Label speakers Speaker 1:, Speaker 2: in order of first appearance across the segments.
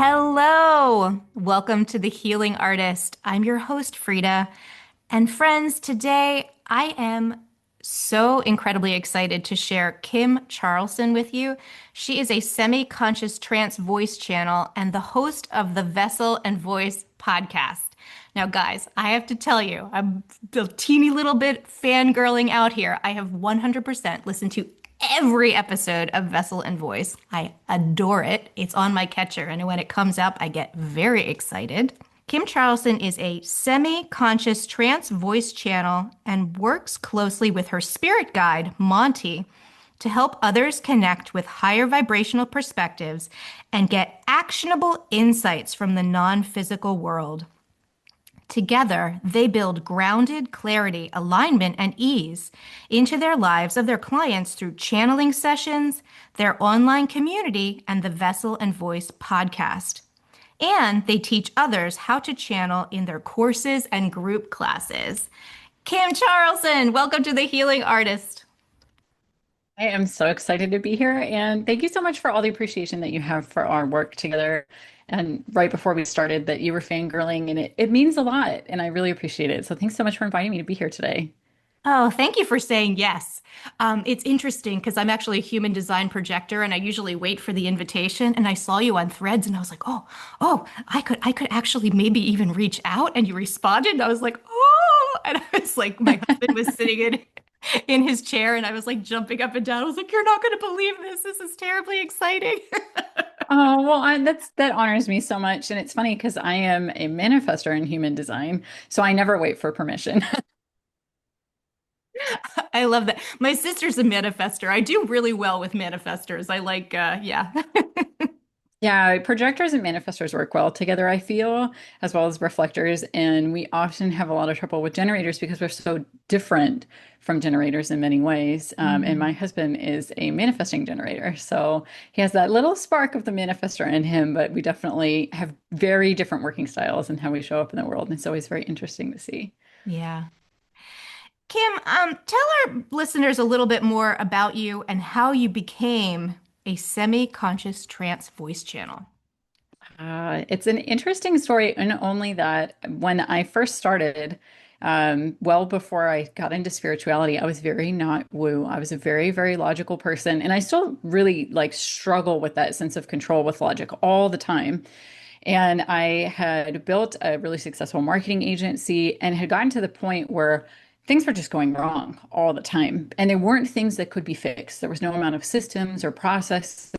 Speaker 1: Hello! Welcome to The Healing Artist. I'm your host, Frida. And friends, today I am so incredibly excited to share Kim Charlson with you. She is a semi-conscious trance voice channel and the host of the Vessel and Voice podcast. Now, guys, I have to tell you, I'm a teeny little bit fangirling out here. I have 100% listened to every episode of Vessel and Voice. I adore it. It's on my catcher, and when it comes up, I get very excited. Kim Charlson is a semi conscious trance voice channel and works closely with her spirit guide, Monty, to help others connect with higher vibrational perspectives and get actionable insights from the non physical world. Together, they build grounded clarity, alignment, and ease into their lives of their clients through channeling sessions, their online community, and the Vessel and Voice podcast. And they teach others how to channel in their courses and group classes. Kim Charlson, welcome to The Healing Artist.
Speaker 2: I am so excited to be here. And thank you so much for all the appreciation that you have for our work together. And right before we started, that you were fangirling, and it means a lot. And I really appreciate it. So thanks so much for inviting me to be here today.
Speaker 1: Oh, thank you for saying yes. It's interesting because I'm actually a human design projector and I usually wait for the invitation. And I saw you on Threads and I was like, oh, I could actually maybe even reach out. And you responded. And I was like, oh, and I was like, my husband was sitting in his chair and I was like jumping up and down. I was like, you're not going to believe this. This is terribly exciting.
Speaker 2: Oh, well, that honors me so much. And it's funny because I am a manifestor in human design. So I never wait for permission.
Speaker 1: I love that. My sister's a manifester. I do really well with manifestors. Yeah.
Speaker 2: Yeah, projectors and manifestors work well together, I feel, as well as reflectors. And we often have a lot of trouble with generators because we're so different from generators in many ways. And my
Speaker 1: Mm.
Speaker 2: husband is a manifesting generator. So he has that little spark of the manifestor in him, but we definitely have very different working styles and how we show up in the world. And it's always very interesting to see.
Speaker 1: Yeah. Kim, tell our listeners a little bit more about you and how you became a semi-conscious trance voice channel.
Speaker 2: It's an interesting story, and only that when I first started, well before I got into spirituality, I was very not woo. I was a very, very logical person, and I still really like struggle with that sense of control with logic all the time. And I had built a really successful marketing agency and had gotten to the point where things were just going wrong all the time. And there weren't things that could be fixed. There was no amount of systems or processes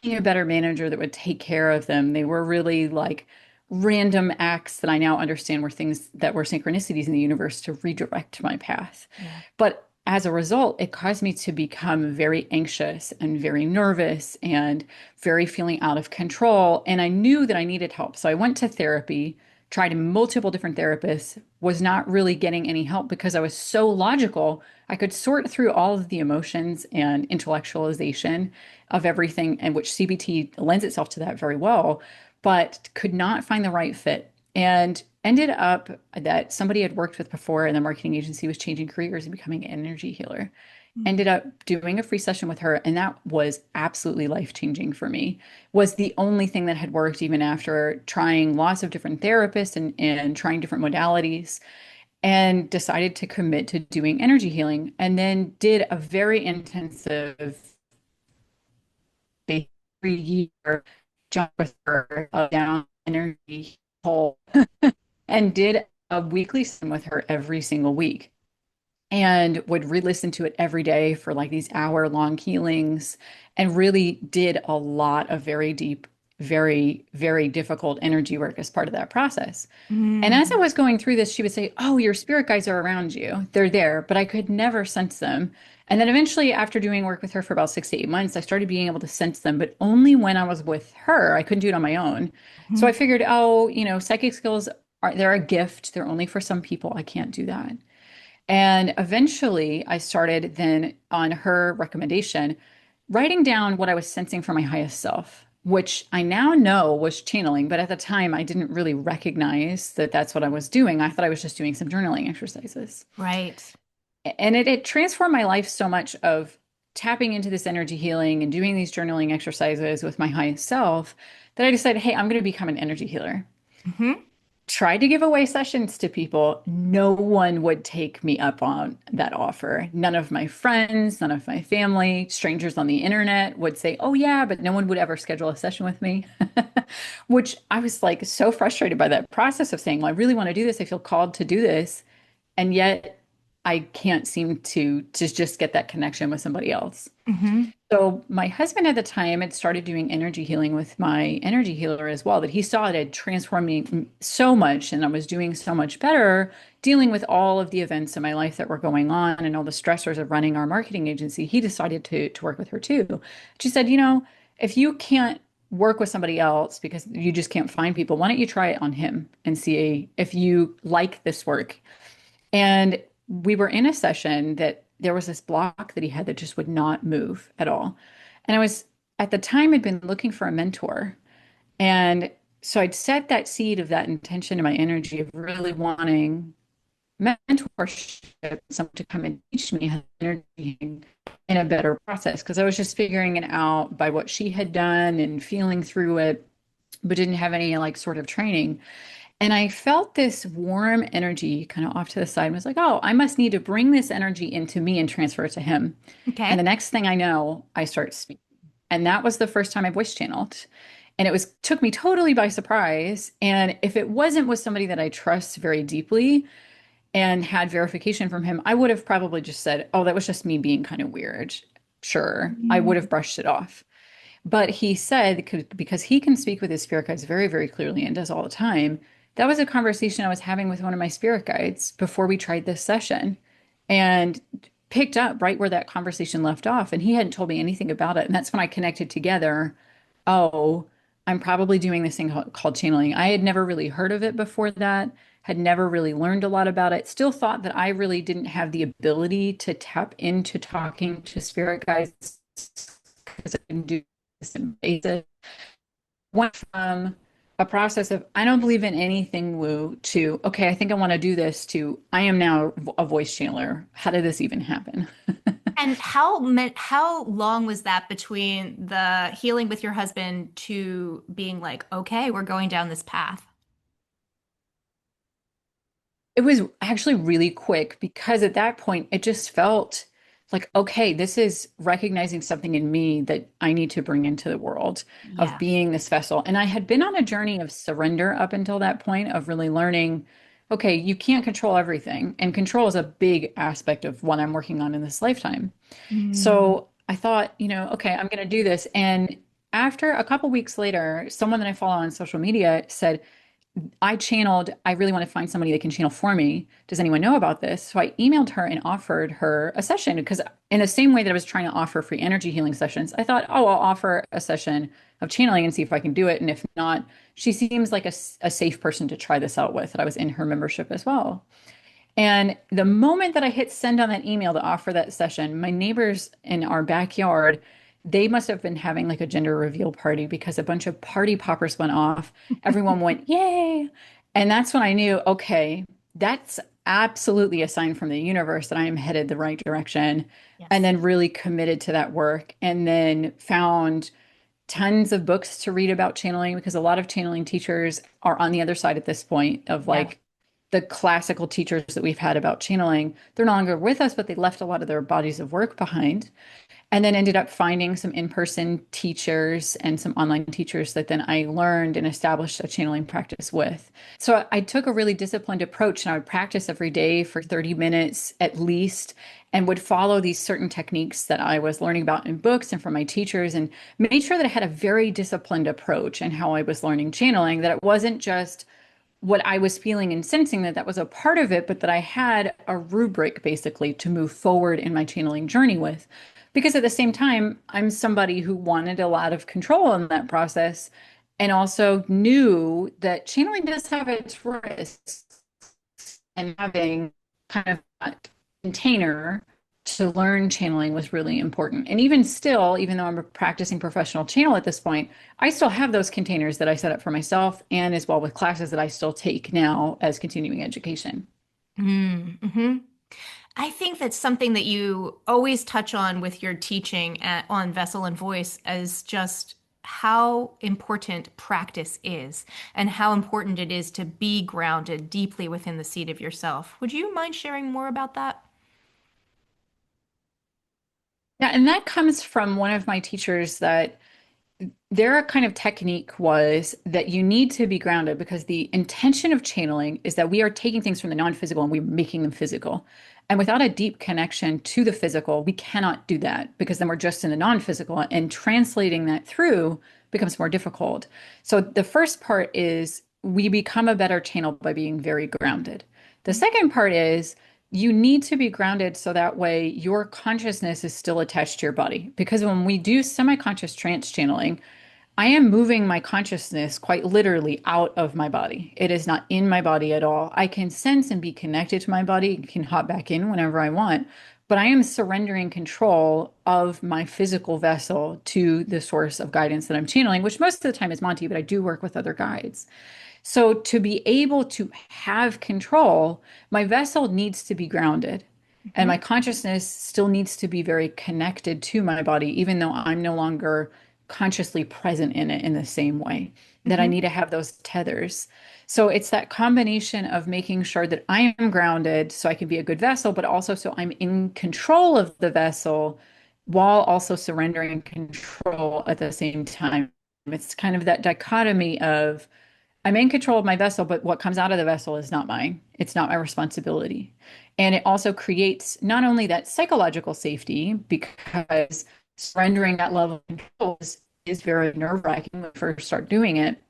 Speaker 2: being a better manager that would take care of them. They were really like random acts that I now understand were things that were synchronicities in the universe to redirect my path.
Speaker 1: Yeah.
Speaker 2: But as a result, it caused me to become very anxious and very nervous and very feeling out of control. And I knew that I needed help. So I went to therapy, tried multiple different therapists, was not really getting any help because I was so logical. I could sort through all of the emotions and intellectualization of everything, and which CBT lends itself to that very well, but could not find the right fit. And ended up that somebody had worked with before in the marketing agency was changing careers and becoming an energy healer. Ended up doing a free session with her, and that was absolutely life-changing for me. Was the only thing that had worked even after trying lots of different therapists and trying different modalities, and decided to commit to doing energy healing, and then did a very intensive 3 year jump with her down energy hole and did a weekly session with her every single week and would re-listen to it every day for like these hour-long healings and really did a lot of very deep, very, very difficult energy work as part of that process. And as I
Speaker 1: Mm.
Speaker 2: was going through this, she would say, "Oh, your spirit guides are around you. They're there," but I could never sense them. And then eventually, after doing work with her for about 6 to 8 months, I started being able to sense them, but only when I was with her. I couldn't do it on my own. So I
Speaker 1: Mhm.
Speaker 2: figured, oh, psychic skills they're a gift. They're only for some people. I can't do that. And eventually, I started then on her recommendation, writing down what I was sensing for my highest self, which I now know was channeling. But at the time, I didn't really recognize that that's what I was doing. I thought I was just doing some journaling exercises.
Speaker 1: Right.
Speaker 2: And it transformed my life so much of tapping into this energy healing and doing these journaling exercises with my highest self that I decided, hey, I'm going to become an energy healer.
Speaker 1: Hmm.
Speaker 2: Tried to give away sessions to people. No one would take me up on that offer. None of my friends, none of my family, strangers on the internet would say, oh, yeah, but no one would ever schedule a session with me. Which I was like so frustrated by that process of saying, well, I really want to do this. I feel called to do this. And yet I can't seem to just get that connection with somebody else.
Speaker 1: Hmm.
Speaker 2: So my husband at the time had started doing energy healing with my energy healer as well, that he saw it had transformed me so much and I was doing so much better dealing with all of the events in my life that were going on and all the stressors of running our marketing agency. He decided to work with her too. She said, you know, if you can't work with somebody else because you just can't find people, why don't you try it on him and see if you like this work? And we were in a session that there was this block that he had that just would not move at all. And I was at the time had been looking for a mentor. And so I'd set that seed of that intention in my energy of really wanting mentorship, someone to come and teach me how to energy in a better process. Because I was just figuring it out by what she had done and feeling through it, but didn't have any like sort of training. And I felt this warm energy kind of off to the side and was like, oh, I must need to bring this energy into me and transfer it to him. And the
Speaker 1: Okay.
Speaker 2: next thing I know, I start speaking. And that was the first time I voice channeled. And it was took me totally by surprise. And if it wasn't with somebody that I trust very deeply and had verification from him, I would have probably just said, oh, that was just me being kind of weird. Sure. I would have brushed it off. But he said, because he can speak with his spirit guides very, very clearly and does all the time, that was a conversation I was having with one of my spirit guides before we tried this session and picked up right where that conversation left off. And he hadn't told me anything about it. And that's when I connected together. Oh, I'm probably doing this thing called channeling. I had never really heard of it before that, had never really learned a lot about it, still thought that I really didn't have the ability to tap into talking to spirit guides because I didn't do this in basic. Went from a process of I don't believe in anything woo to okay, I think I want to do this to I am now a voice channeler. How did this even happen?
Speaker 1: And how long was that between the healing with your husband to being like, okay, we're going down this path?
Speaker 2: It was actually really quick because at that point it just felt like, okay, this is recognizing something in me that I need to bring into the world of
Speaker 1: Yeah.
Speaker 2: being this vessel. And I had been on a journey of surrender up until that point of really learning, okay, you can't control everything. And control is a big aspect of what I'm working on in this lifetime.
Speaker 1: Mm.
Speaker 2: So I thought, you know, okay, I'm going to do this. And after a couple weeks later, someone that I follow on social media said, I channeled, I really want to find somebody that can channel for me. Does anyone know about this? So I emailed her and offered her a session because, in the same way that I was trying to offer free energy healing sessions, I thought, oh, I'll offer a session of channeling and see if I can do it. And if not, she seems like a safe person to try this out with. That I was in her membership as well. And the moment that I hit send on that email to offer that session, my neighbors in our backyard, they must have been having like a gender reveal party because a bunch of party poppers went off. Everyone went, yay. And that's when I knew, okay, that's absolutely a sign from the universe that I am headed the right direction. And
Speaker 1: Yes.
Speaker 2: then really committed to that work and then found tons of books to read about channeling because a lot of channeling teachers are on the other side at this point of
Speaker 1: Yeah.
Speaker 2: like the classical teachers that we've had about channeling. They're no longer with us, but they left a lot of their bodies of work behind and then ended up finding some in-person teachers and some online teachers that then I learned and established a channeling practice with. So I took a really disciplined approach and I would practice every day for 30 minutes at least and would follow these certain techniques that I was learning about in books and from my teachers and made sure that I had a very disciplined approach in how I was learning channeling, that it wasn't just what I was feeling and sensing that that was a part of it, but that I had a rubric basically to move forward in my channeling journey with. Because at the same time, I'm somebody who wanted a lot of control in that process and also knew that channeling does have its risks and having kind of a container to learn channeling was really important. And even still, even though I'm a practicing professional channel at this point, I still have those containers that I set up for myself and as well with classes that I still take now as continuing education.
Speaker 1: Mm-hmm. I think that's something that you always touch on with your teaching on vessel and voice is just how important practice is and how important it is to be grounded deeply within the seat of yourself. Would you mind sharing more about that?
Speaker 2: Yeah, and that comes from one of my teachers that their kind of technique was that you need to be grounded because the intention of channeling is that we are taking things from the non-physical and we're making them physical. And without a deep connection to the physical, we cannot do that because then we're just in the non-physical and translating that through becomes more difficult. So the first part is we become a better channel by being very grounded. The second part is you need to be grounded so that way your consciousness is still attached to your body. Because when we do semi-conscious trance channeling, I am moving my consciousness quite literally out of my body. It is not in my body at all. I can sense and be connected to my body, can hop back in whenever I want, but I am surrendering control of my physical vessel to the source of guidance that I'm channeling, which most of the time is Monty, but I do work with other guides. So to be able to have control, my vessel needs to be grounded. And
Speaker 1: Mhm.
Speaker 2: my consciousness still needs to be very connected to my body, even though I'm no longer consciously present in it in the same way, that I
Speaker 1: Mhm.
Speaker 2: need to have those tethers. So it's that combination of making sure that I am grounded so I can be a good vessel, but also so I'm in control of the vessel while also surrendering control at the same time. It's kind of that dichotomy of I'm in control of my vessel, but what comes out of the vessel is not mine. It's not my responsibility. And it also creates not only that psychological safety, because surrendering that level of control is very nerve-wracking when we first start doing it,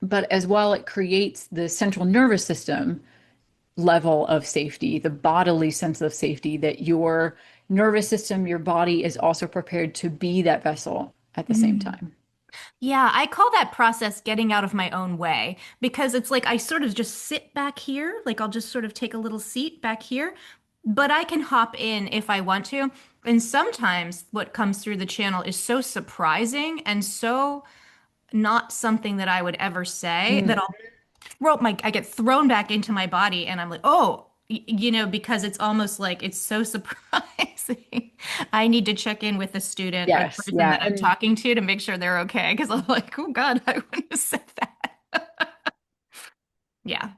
Speaker 2: but as well, it creates the central nervous system level of safety, the bodily sense of safety that your nervous system, your body is also prepared to be that vessel at the same
Speaker 1: Mhm.
Speaker 2: time.
Speaker 1: Yeah, I call that process getting out of my own way because it's like I sort of just sit back here, like I'll just sort of take a little seat back here, but I can hop in if I want to. And sometimes what comes through the channel is so surprising and so not something that I would ever say that
Speaker 2: Mm.
Speaker 1: I get thrown back into my body and I'm like, oh, because it's almost like it's so surprising. I need to check in with the student or the
Speaker 2: Yes,
Speaker 1: person
Speaker 2: yeah.
Speaker 1: that I'm
Speaker 2: And
Speaker 1: talking to make sure they're okay. Because I'm like, oh God, I wouldn't have said that. Yeah.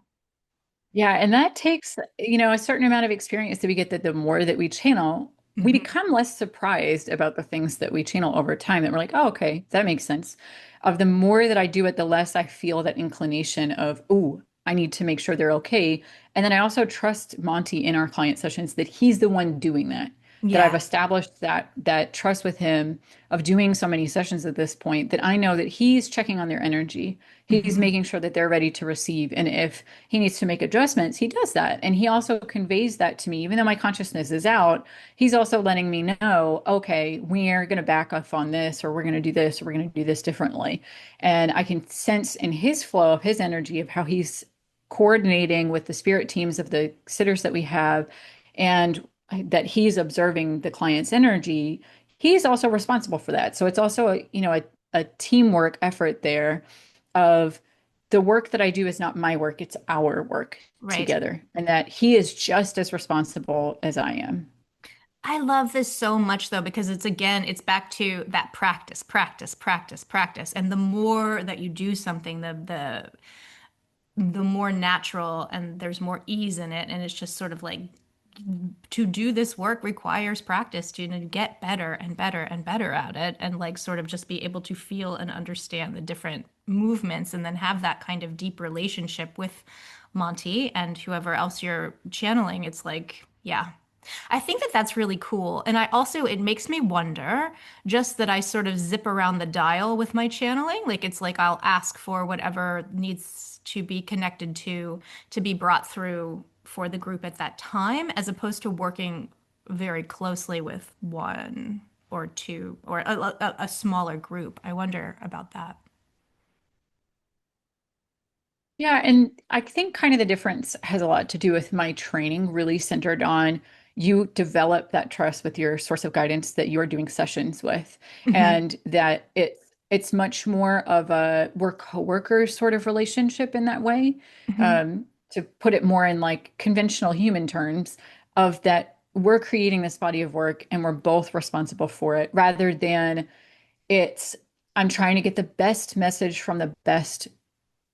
Speaker 2: yeah, and that takes, a certain amount of experience that we get that the more that we channel, we
Speaker 1: Hmm.
Speaker 2: become less surprised about the things that we channel over time that we're like, oh, okay, that makes sense. Of the more that I do it, the less I feel that inclination of, oh, I need to make sure they're okay. And then I also trust Monty in our client sessions that he's the one doing that. That I've
Speaker 1: Yeah.
Speaker 2: established that trust with him of doing so many sessions at this point that I know that he's checking on their energy. He's
Speaker 1: Hmm.
Speaker 2: making sure that they're ready to receive. And if he needs to make adjustments, he does that. And he also conveys that to me, even though my consciousness is out, he's also letting me know, okay, we're going to back off on this, or we're going to do this, or we're going to do this differently. And I can sense in his flow of his energy of how he's coordinating with the spirit teams of the sitters that we have and that he's observing the client's energy. He's also responsible for that. So it's also a teamwork effort there of the work that I do is not my work, it's our work
Speaker 1: Right.
Speaker 2: together, and that he is just as responsible as I am.
Speaker 1: I love this so much though, because it's back to that practice, practice, practice, practice. And the more that you do something, the more natural and there's more ease in it. And it's just sort of like to do this work requires practice to get better and better and better at it and like sort of just be able to feel and understand the different movements and then have that kind of deep relationship with Monty and whoever else you're channeling. It's like, yeah. I think that that's really cool. And I also, it makes me wonder just that I sort of zip around the dial with my channeling. Like it's like I'll ask for whatever needs to be connected to be brought through for the group at that time, as opposed to working very closely with one or two or a smaller group. I wonder about that.
Speaker 2: Yeah, and I think kind of the difference has a lot to do with my training, really centered on you develop that trust with your source of guidance that you are doing sessions with,
Speaker 1: Hmm.
Speaker 2: and that it's much more of a we're coworkers sort of relationship in that way.
Speaker 1: Hmm.
Speaker 2: To put it more in like conventional human terms, of that we're creating this body of work and we're both responsible for it rather than it's I'm trying to get the best message from the best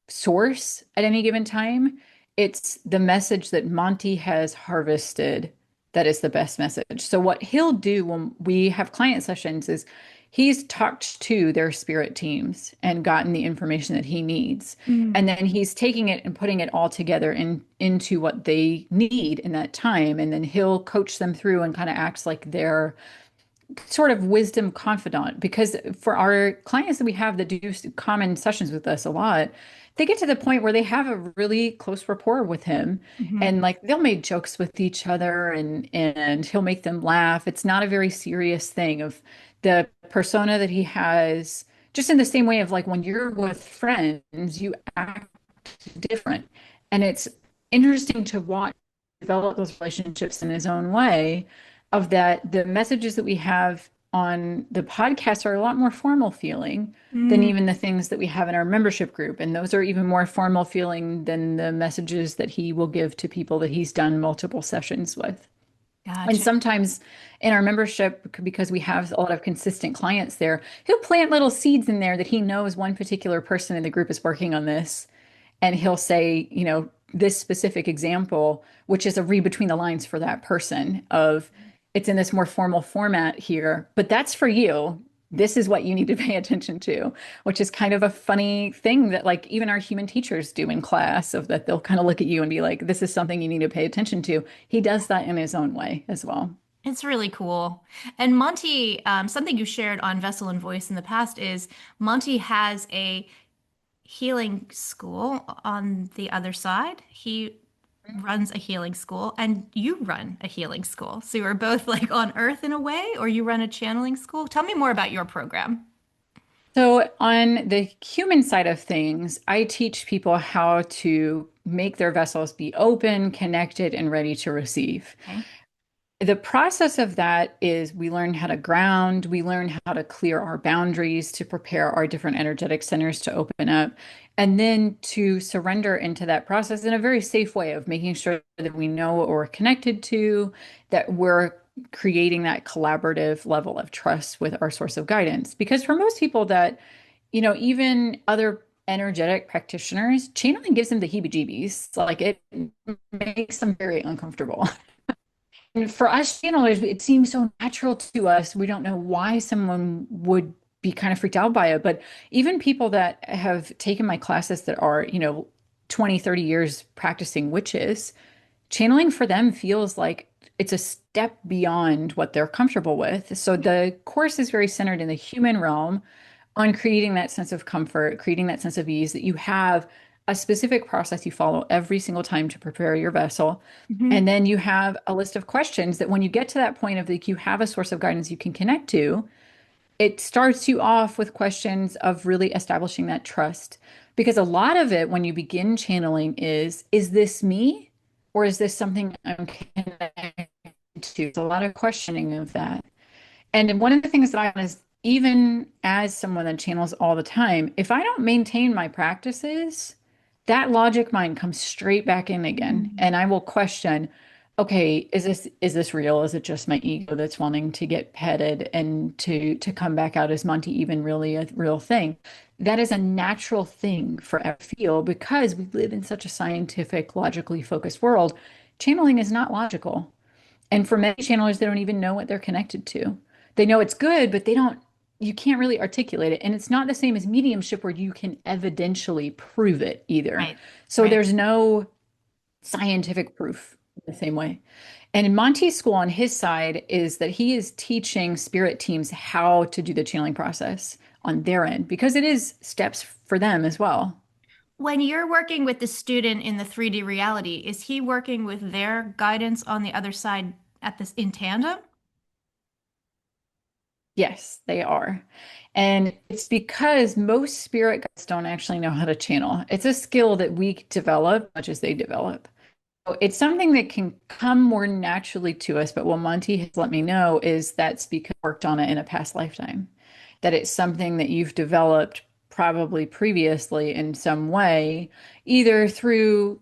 Speaker 2: source at any given time. It's the message that Monty has harvested that is the best message. So, what he'll do when we have client sessions is he's talked to their spirit teams and gotten the information that he needs.
Speaker 1: Mm.
Speaker 2: And then he's taking it and putting it all together into what they need in that time. And then he'll coach them through and kind of acts like their sort of wisdom confidant because for our clients that we have that do common sessions with us a lot, they get to the point where they have a really close rapport with him
Speaker 1: Mhm.
Speaker 2: and like they'll make jokes with each other and he'll make them laugh. It's not a very serious thing of the persona that he has, just in the same way of like when you're with friends, you act different. And it's interesting to watch develop those relationships in his own way of that the messages that we have on the podcast are a lot more formal feeling than
Speaker 1: Mm.
Speaker 2: even the things that we have in our membership group. And those are even more formal feeling than the messages that he will give to people that he's done multiple sessions with. And
Speaker 1: Gotcha.
Speaker 2: sometimes in our membership, because we have a lot of consistent clients there, he'll plant little seeds in there that he knows one particular person in the group is working on this and he'll say, this specific example, which is a read between the lines for that person of it's in this more formal format here, but that's for you. This is what you need to pay attention to, which is kind of a funny thing that like even our human teachers do in class of that they'll kind of look at you and be like, this is something you need to pay attention to. He does that in his own way as well.
Speaker 1: It's really cool. And Monty, something you shared on Vessel and Voice in the past is Monty has a healing school on the other side. He runs a healing school and you run a healing school. So you're both like on Earth in a way, or you run a channeling school. Tell me more about your program.
Speaker 2: So, on the human side of things, I teach people how to make their vessels be open, connected, and ready to receive.
Speaker 1: Okay.
Speaker 2: The process of that is we learn how to ground, we learn how to clear our boundaries to prepare our different energetic centers to open up, and then to surrender into that process in a very safe way of making sure that we know what we're connected to, that we're creating that collaborative level of trust with our source of guidance. Because for most people that, even other energetic practitioners, channeling gives them the heebie-jeebies. Like it makes them very uncomfortable. And for us channelers, it seems so natural to us. We don't know why someone would be kind of freaked out by it. But even people that have taken my classes that are, 20, 30 years practicing witches, channeling for them feels like it's a step beyond what they're comfortable with. So the course is very centered in the human realm on creating that sense of comfort, creating that sense of ease that you have a specific process you follow every single time to prepare your vessel.
Speaker 1: Hmm.
Speaker 2: And then you have a list of questions that when you get to that point of like you have a source of guidance you can connect to, it starts you off with questions of really establishing that trust. Because a lot of it when you begin channeling is this me or is this something I'm connected to? It's a lot of questioning of that. And one of the things that I is even as someone that channels all the time, if I don't maintain my practices, that logic mind comes straight back in again.
Speaker 1: Mm.
Speaker 2: And I will question, okay, is this real? Is it just my ego that's wanting to get petted and to come back out? Is Monty even really a real thing? That is a natural thing for our field because we live in such a scientific, logically focused world. Channeling is not logical. And for many channelers, they don't even know what they're connected to. They know it's good, but you can't really articulate it. And it's not the same as mediumship where you can evidentially prove it either.
Speaker 1: Right.
Speaker 2: So
Speaker 1: Right.
Speaker 2: there's no scientific proof in the same way. And in Monty's school on his side is that he is teaching spirit teams how to do the channeling process on their end because it is steps for them as well.
Speaker 1: When you're working with the student in the 3D reality, is he working with their guidance on the other side at this in tandem?
Speaker 2: Yes, they are. And it's because most spirit guides don't actually know how to channel. It's a skill that we develop, much as they develop. So it's something that can come more naturally to us, but what Monty has let me know is that's because I worked on it in a past lifetime, that it's something that you've developed probably previously in some way, either through,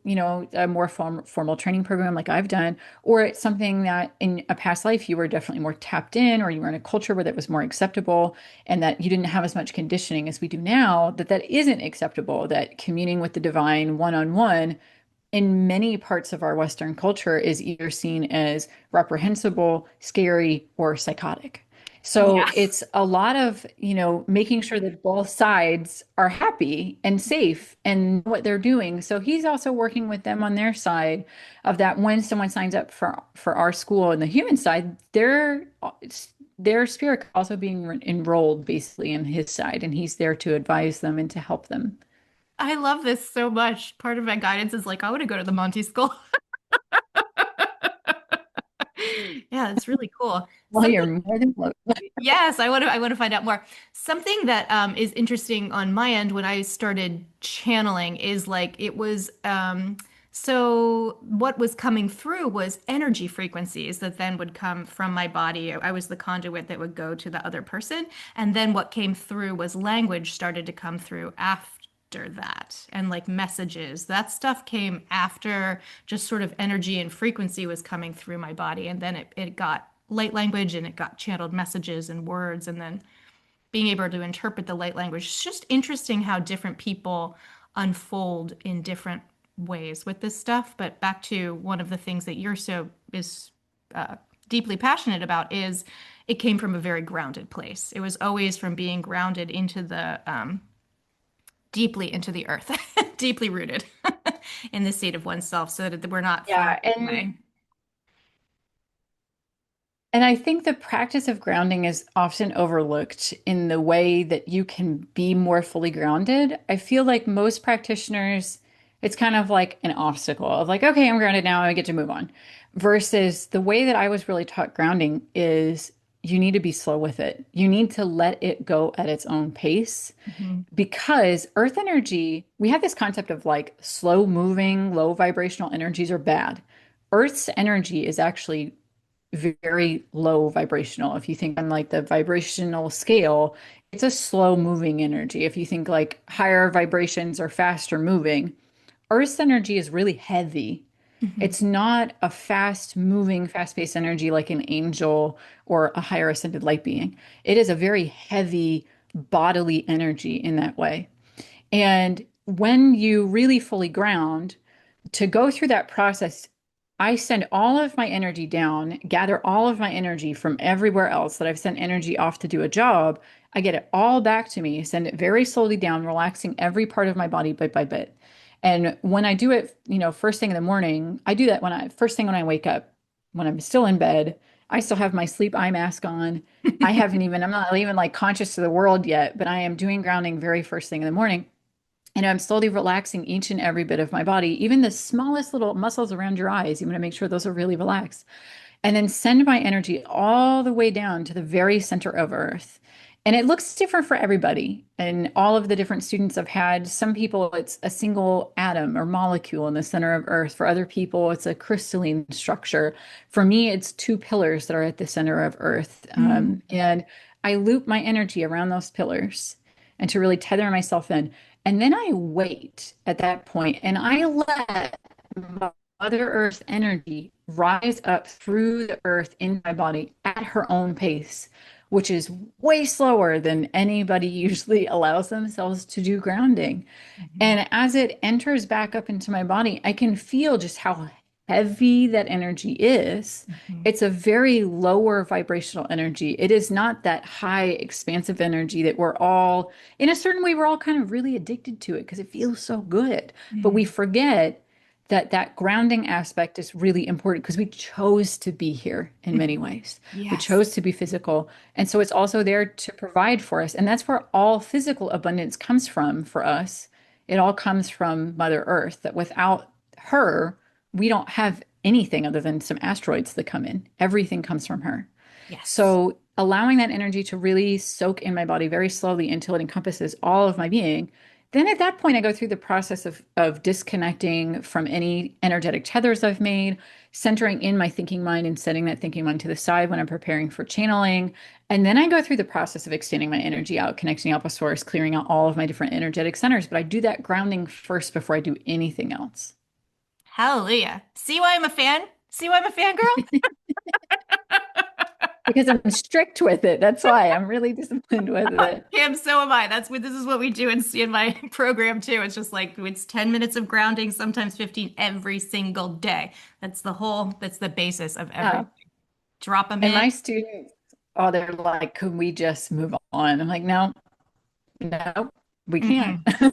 Speaker 2: a more formal training program like I've done, or it's something that in a past life you were definitely more tapped in, or you were in a culture where that was more acceptable, and that you didn't have as much conditioning as we do now, that isn't acceptable, that communing with the divine one-on-one in many parts of our Western culture is either seen as reprehensible, scary, or psychotic. So
Speaker 1: Yeah.
Speaker 2: it's a lot of, making sure that both sides are happy and safe and what they're doing. So he's also working with them on their side of that. When someone signs up for our school on the human side, their spirit also being enrolled basically in his side, and he's there to advise them and to help them.
Speaker 1: I love this so much. Part of my guidance is like, I want to go to the Monty School. Yeah, it's really cool.
Speaker 2: Well,
Speaker 1: Something,
Speaker 2: you're more than welcome.
Speaker 1: yes, I want to find out more. Something that is interesting on my end when I started channeling is like it was so what was coming through was energy frequencies that then would come from my body. I was the conduit that would go to the other person. And then what came through was language started to come through after that, and like messages. That stuff came after just sort of energy and frequency was coming through my body. And then it got light language and it got channeled messages and words. And then being able to interpret the light language. It's just interesting how different people unfold in different ways with this stuff. But back to one of the things that you're so is deeply passionate about is it came from a very grounded place. It was always from being grounded into the deeply into the earth, deeply rooted in the state of oneself, so that we're not far
Speaker 2: Yeah, and
Speaker 1: away.
Speaker 2: and I think the practice of grounding is often overlooked in the way that you can be more fully grounded. I feel like most practitioners, it's kind of like an obstacle of like, okay, I'm grounded now, I get to move on. Versus the way that I was really taught grounding is you need to be slow with it. You need to let it go at its own pace
Speaker 1: Mhm.
Speaker 2: because earth energy, we have this concept of like slow moving, low vibrational energies are bad. Earth's energy is actually very low vibrational. If you think on like the vibrational scale, it's a slow moving energy. If you think like higher vibrations are faster moving, Earth's energy is really heavy.
Speaker 1: Mhm.
Speaker 2: It's not a fast moving, fast paced energy like an angel or a higher ascended light being. It is a very heavy bodily energy in that way. And when you really fully ground, to go through that process, I send all of my energy down, gather all of my energy from everywhere else that I've sent energy off to do a job. I get it all back to me, send it very slowly down, relaxing every part of my body bit by bit. And when I do it, first thing in the morning, I do that first thing when I wake up, when I'm still in bed, I still have my sleep eye mask on. I'm not even like conscious to the world yet, but I am doing grounding very first thing in the morning. And I'm slowly relaxing each and every bit of my body, even the smallest little muscles around your eyes. You want to make sure those are really relaxed. And then send my energy all the way down to the very center of Earth. And it looks different for everybody. And all of the different students I've had, some people it's a single atom or molecule in the center of Earth. For other people, it's a crystalline structure. For me, it's two pillars that are at the center of Earth.
Speaker 1: Mm.
Speaker 2: And I loop my energy around those pillars and to really tether myself in. And then I wait at that point and I let Mother Earth energy rise up through the earth in my body at her own pace, which is way slower than anybody usually allows themselves to do grounding.
Speaker 1: Mhm.
Speaker 2: And as it enters back up into my body, I can feel just how heavy that energy is.
Speaker 1: Mhm.
Speaker 2: It's a very lower vibrational energy. It is not that high, expansive energy that we're all, in a certain way, we're all kind of really addicted to it because it feels so good. But we
Speaker 1: Mhm.
Speaker 2: forget that that grounding aspect is really important because we chose to be here in many ways. We
Speaker 1: Yes.
Speaker 2: chose to be physical. And so it's also there to provide for us. And that's where all physical abundance comes from for us. It all comes from Mother Earth, that without her, we don't have anything other than some asteroids that come in. Everything comes from her.
Speaker 1: Yes.
Speaker 2: So allowing that energy to really soak in my body very slowly until it encompasses all of my being, then at that point, I go through the process of disconnecting from any energetic tethers I've made, centering in my thinking mind and setting that thinking mind to the side when I'm preparing for channeling. And then I go through the process of extending my energy out, connecting out with source, clearing out all of my different energetic centers. But I do that grounding first before I do anything else.
Speaker 1: Hallelujah. See why I'm a fan? See why I'm a fangirl?
Speaker 2: Because I'm strict with it. That's why I'm really disciplined with it.
Speaker 1: Kim, so am I. That's what this is what we do in my program too. It's just like it's 10 minutes of grounding, sometimes 15 every single day. That's the basis of everything.
Speaker 2: Yeah.
Speaker 1: Drop them
Speaker 2: And
Speaker 1: in.
Speaker 2: my students, oh, they're like, could we just move on? I'm like, no, no, we can't.
Speaker 1: Mm-mm.
Speaker 2: And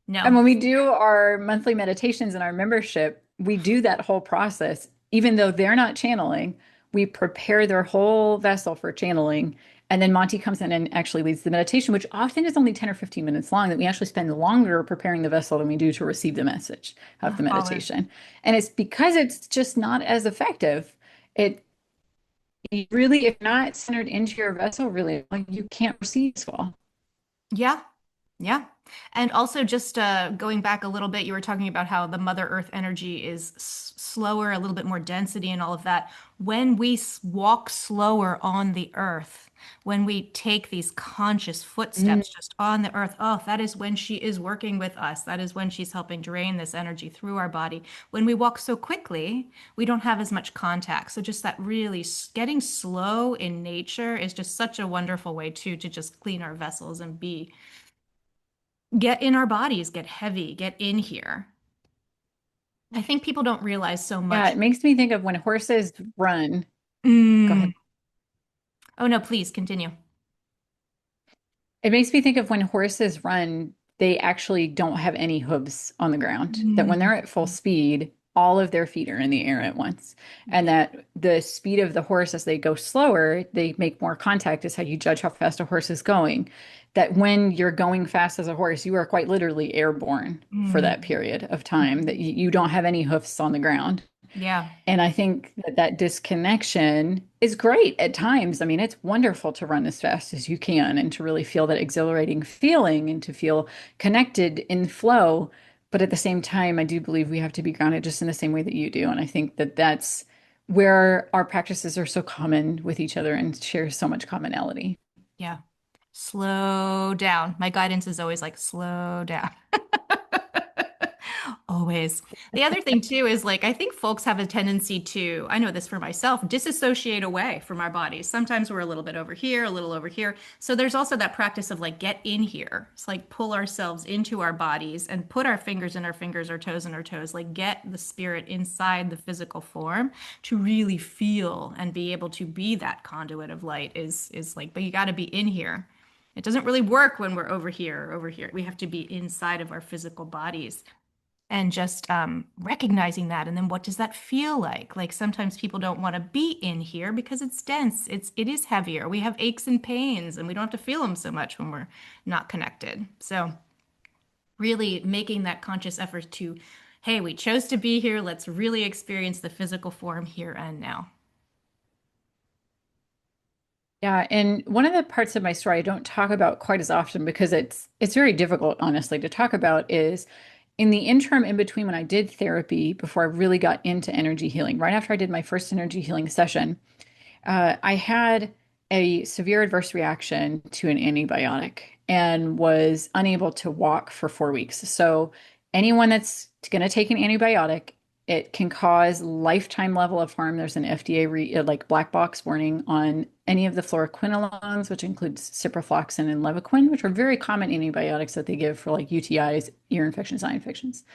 Speaker 1: No.
Speaker 2: when we do our monthly meditations in our membership, we do that whole process. Even though they're not channeling, we prepare their whole vessel for channeling. And then Monty comes in and actually leads the meditation, which often is only 10 or 15 minutes long, that we actually spend longer preparing the vessel than we do to receive the message of the
Speaker 1: Holler.
Speaker 2: meditation. And it's because it's just not as effective. It you really, if not centered into your vessel, really, like you can't receive as well.
Speaker 1: Yeah. Yeah. And also, just going back a little bit, you were talking about how the Mother Earth energy is slower, a little bit more density, and all of that. When we walk slower on the earth, when we take these conscious
Speaker 2: Mm,
Speaker 1: footsteps just on the earth, oh, that is when she is working with us. That is when she's helping drain this energy through our body. When we walk so quickly, we don't have as much contact. So, just that really getting slow in nature is just such a wonderful way, too, to just clean our vessels and get in our bodies, get heavy, get in here. I think people don't realize so
Speaker 2: yeah,
Speaker 1: much.
Speaker 2: it makes me think of when horses run. Go
Speaker 1: Mm.
Speaker 2: ahead.
Speaker 1: Oh no, please continue.
Speaker 2: It makes me think of when horses run, they actually don't have any hooves on the ground. That when
Speaker 1: Mm.
Speaker 2: they're at full speed, all of their feet are in the air at once. And
Speaker 1: Yeah.
Speaker 2: that the speed of the horse as they go slower, they make more contact, is how you judge how fast a horse is going. That when you're going fast as a horse, you are quite literally airborne for that
Speaker 1: Mm.
Speaker 2: period of time, that you don't have any hoofs on the ground.
Speaker 1: Yeah.
Speaker 2: And I think that that disconnection is great at times. I mean, it's wonderful to run as fast as you can and to really feel that exhilarating feeling and to feel connected in flow. But at the same time, I do believe we have to be grounded just in the same way that you do. And I think that that's where our practices are so common with each other and share so much commonality.
Speaker 1: Yeah. Slow down. My guidance is always like, slow down. Always. The other thing too is like I think folks have a tendency to, I know this for myself, disassociate away from our bodies. Sometimes we're a little bit over here, a little over here. So there's also that practice of like get in here. It's like pull ourselves into our bodies and put our fingers in our fingers, our toes in our toes, like get the spirit inside the physical form to really feel and be able to be that conduit of light is like, but you got to be in here. It doesn't really work when we're over here, over here. We have to be inside of our physical bodies and just recognizing that. And then what does that feel like? Like sometimes people don't want to be in here because it's dense. It is heavier. We have aches and pains, and we don't have to feel them so much when we're not connected. So really making that conscious effort to, hey, we chose to be here. Let's really experience the physical form here and now.
Speaker 2: Yeah, and one of the parts of my story I don't talk about quite as often because it's very difficult, honestly, to talk about is in the interim in between when I did therapy before I really got into energy healing, right after I did my first energy healing session, I had a severe adverse reaction to an antibiotic and was unable to walk for 4 weeks. So, anyone that's going to take an antibiotic, it can cause lifetime level of harm. There's an FDA like black box warning on any of the fluoroquinolones, which includes ciprofloxacin and Levaquin, which are very common antibiotics that they give for like UTIs, ear infections, eye infections.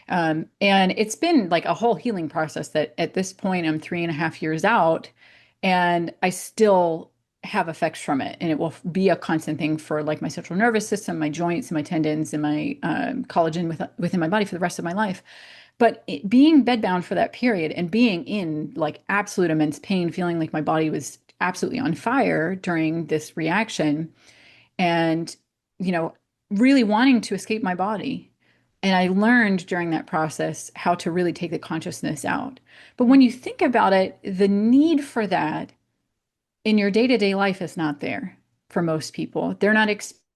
Speaker 2: And it's been like a whole healing process that at this point I'm 3.5 years out and I still have effects from it. And it will be a constant thing for like my central nervous system, my joints, and my tendons, and my collagen within my body for the rest of my life. But being bedbound for that period and being in like absolute immense pain, feeling like my body was absolutely on fire during this reaction, and, you know, really wanting to escape my body. And I learned during that process how to really take the consciousness out. But when you think about it, the need for that in your day to day life is not there for most people. They're not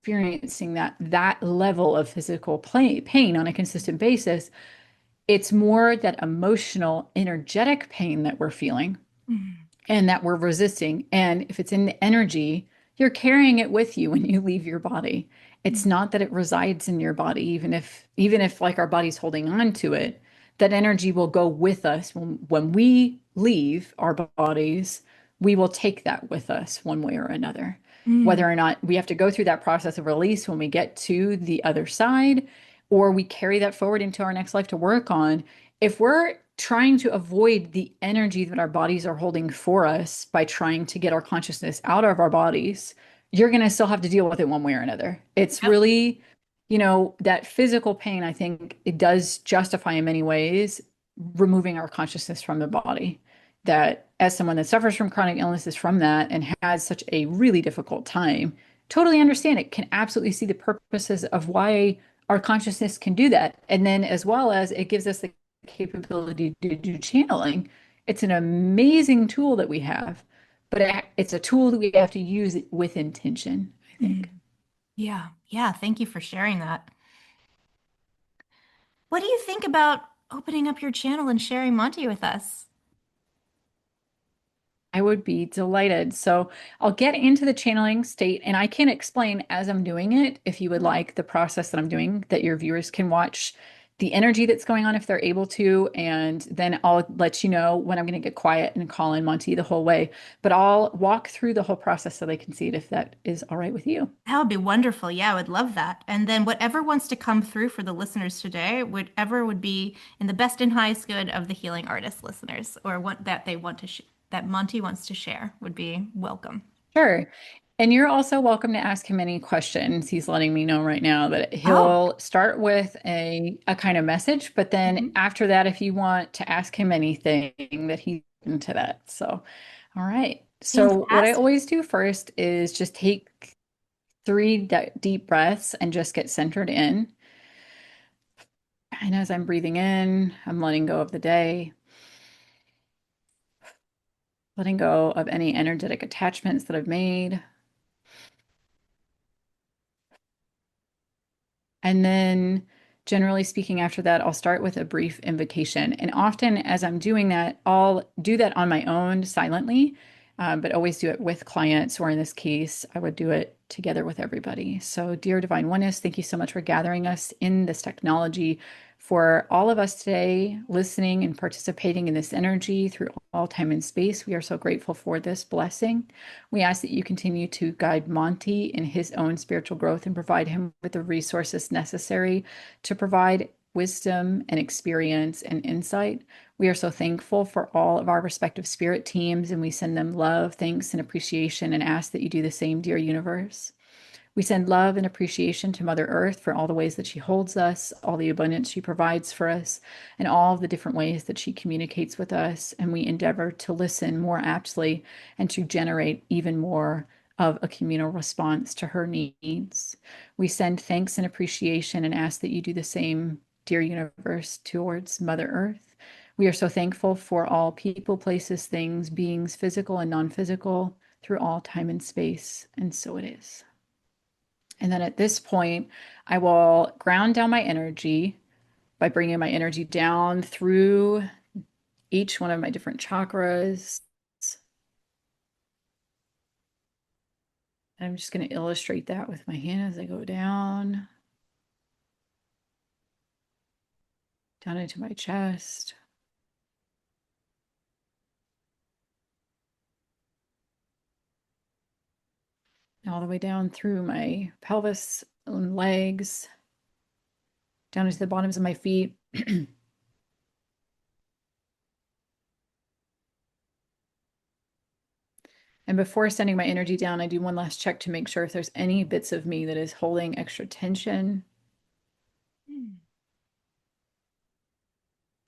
Speaker 2: experiencing that level of physical pain on a consistent basis. It's more that emotional, energetic pain that we're feeling
Speaker 1: Mm.
Speaker 2: and that we're resisting. And if it's in the energy, you're carrying it with you when you leave your body. It's
Speaker 1: Mm.
Speaker 2: not that it resides in your body, even if like our body's holding on to it, that energy will go with us when we leave our bodies. We will take that with us one way or another.
Speaker 1: Mm.
Speaker 2: Whether or not we have to go through that process of release when we get to the other side, or we carry that forward into our next life to work on, if we're trying to avoid the energy that our bodies are holding for us by trying to get our consciousness out of our bodies, you're going to still have to deal with it one way or another. It's
Speaker 1: Yep.
Speaker 2: really, that physical pain, I think it does justify in many ways removing our consciousness from the body. That as someone that suffers from chronic illnesses from that and has such a really difficult time, totally understand it, can absolutely see the purposes of why our consciousness can do that. And then as well as it gives us the capability to do channeling. It's an amazing tool that we have, but it's a tool that we have to use with intention, I think.
Speaker 1: Mm. Yeah. Yeah. Thank you for sharing that. What do you think about opening up your channel and sharing Monty with us?
Speaker 2: I would be delighted. So I'll get into the channeling state and I can explain as I'm doing it, if you would like, the process that I'm doing, that your viewers can watch the energy that's going on if they're able to. And then I'll let you know when I'm going to get quiet and call in Monty the whole way. But I'll walk through the whole process so they can see it if that is all right with you.
Speaker 1: That would be wonderful. Yeah, I would love that. And then whatever wants to come through for the listeners today, whatever would be in the best and highest good of the healing artist listeners, or what that they want to that Monty wants to share would be welcome.
Speaker 2: Sure. And you're also welcome to ask him any questions. He's letting me know right now that
Speaker 1: Oh,
Speaker 2: he'll start with a kind of message, but then
Speaker 1: mhm.
Speaker 2: after that, if you want to ask him anything, that he's into that. So, all right. So, what I
Speaker 1: Fantastic.
Speaker 2: always do first is just take three deep breaths and just get centered in. And as I'm breathing in, I'm letting go of the day, letting go of any energetic attachments that I've made. And then, generally speaking, after that, I'll start with a brief invocation. And often, as I'm doing that, I'll do that on my own silently, but always do it with clients, or in this case, I would do it together with everybody. So, dear Divine Oneness, thank you so much for gathering us in this technology. For all of us today, listening and participating in this energy through all time and space, we are so grateful for this blessing. We ask that you continue to guide Monty in his own spiritual growth and provide him with the resources necessary to provide wisdom and experience and insight. We are so thankful for all of our respective spirit teams, and we send them love, thanks, and appreciation, and ask that you do the same, dear universe. We send love and appreciation to Mother Earth for all the ways that she holds us, all the abundance she provides for us, and all of the different ways that she communicates with us. And we endeavor to listen more aptly and to generate even more of a communal response to her needs. We send thanks and appreciation and ask that you do the same, dear universe, towards Mother Earth. We are so thankful for all people, places, things, beings, physical and non physical, through all time and space. And so it is. And then at this point, I will ground down my energy by bringing my energy down through each one of my different chakras. And I'm just going to illustrate that with my hand as I go down into my chest, all the way down through my pelvis and legs, down into the bottoms of my feet. And before sending my energy down, I do one last check to make sure if there's any bits of me that is holding extra tension.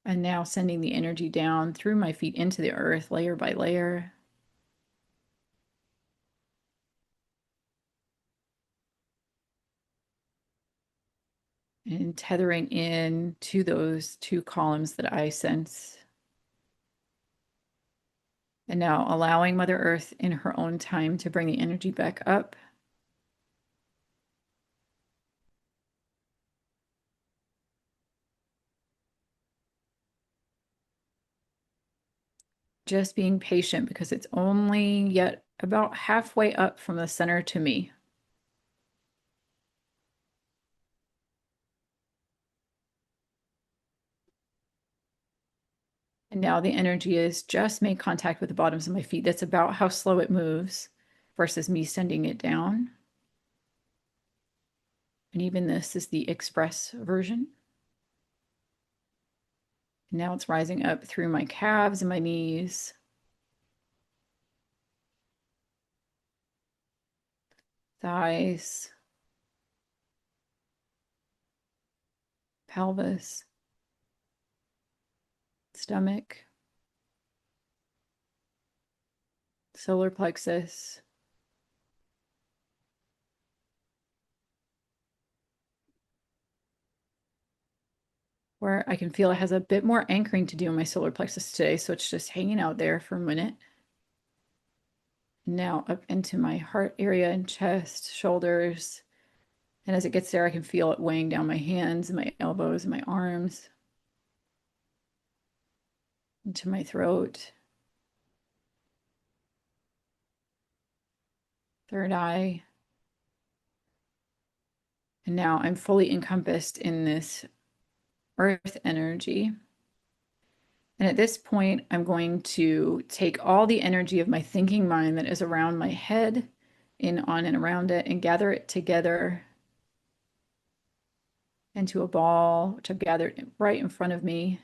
Speaker 2: And now sending the energy down through my feet into the earth, layer by layer, and tethering in to those two columns that I sense. And now allowing Mother Earth in her own time to bring the energy back up. just being patient because it's only yet about halfway up from the center to me. And now the energy is just made contact with the bottoms of my feet. That's about how slow it moves versus me sending it down. And even this is the express version. And now it's rising up through my calves and my knees, thighs, pelvis, stomach, solar plexus, where I can feel it has a bit more anchoring to do in my solar plexus today. So it's just hanging out there for a minute. Now up into my heart area and chest, shoulders. And as it gets there, I can feel it weighing down my hands and my elbows and my arms, into my throat, third eye. And now I'm fully encompassed in this earth energy. And at this point, I'm going to take all the energy of my thinking mind that is around my head, in, on, and around it, and gather it together into a ball, which I've gathered right in front of me,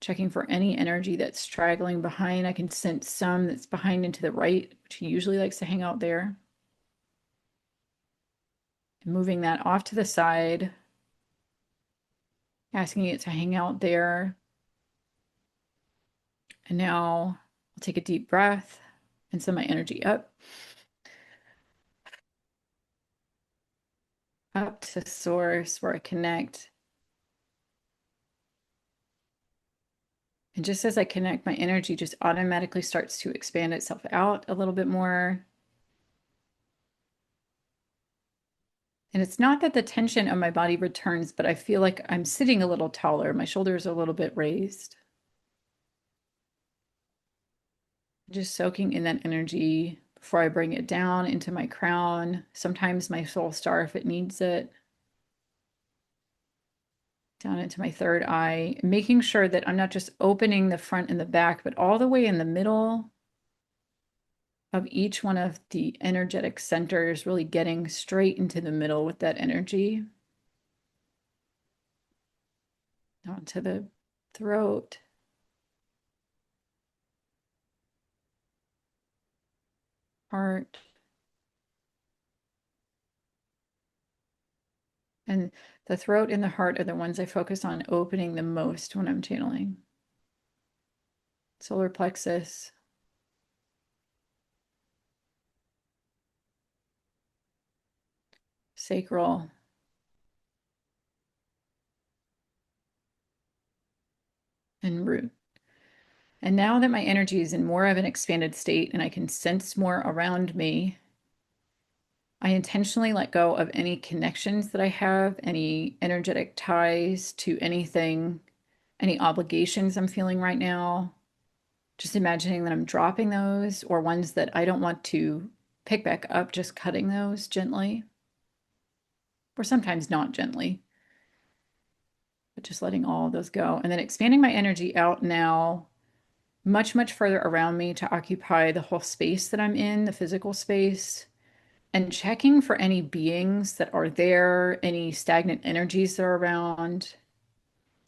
Speaker 2: checking for any energy that's straggling behind. I can sense some that's behind and to the right, which he usually likes to hang out there. And moving that off to the side, asking it to hang out there. And now I'll take a deep breath and send my energy up to source where I connect. And just as I connect, my energy just automatically starts to expand itself out a little bit more. And it's not that the tension of my body returns, but I feel like I'm sitting a little taller. My shoulders are a little bit raised. Just soaking in that energy before I bring it down into my crown. Sometimes my soul star if it needs it. Down into my third eye, making sure that I'm not just opening the front and the back, but all the way in the middle of each one of the energetic centers, really getting straight into the middle with that energy. Down to the throat, heart, and the throat and the heart are the ones I focus on opening the most when I'm channeling. Solar plexus, sacral, and root. And now that my energy is in more of an expanded state and I can sense more around me, I intentionally let go of any connections that I have, any energetic ties to anything, any obligations I'm feeling right now. Just imagining that I'm dropping those, or ones that I don't want to pick back up, just cutting those gently, or sometimes not gently, but just letting all of those go. And then expanding my energy out now much, much further around me to occupy the whole space that I'm in, the physical space, and checking for any beings that are there, any stagnant energies that are around,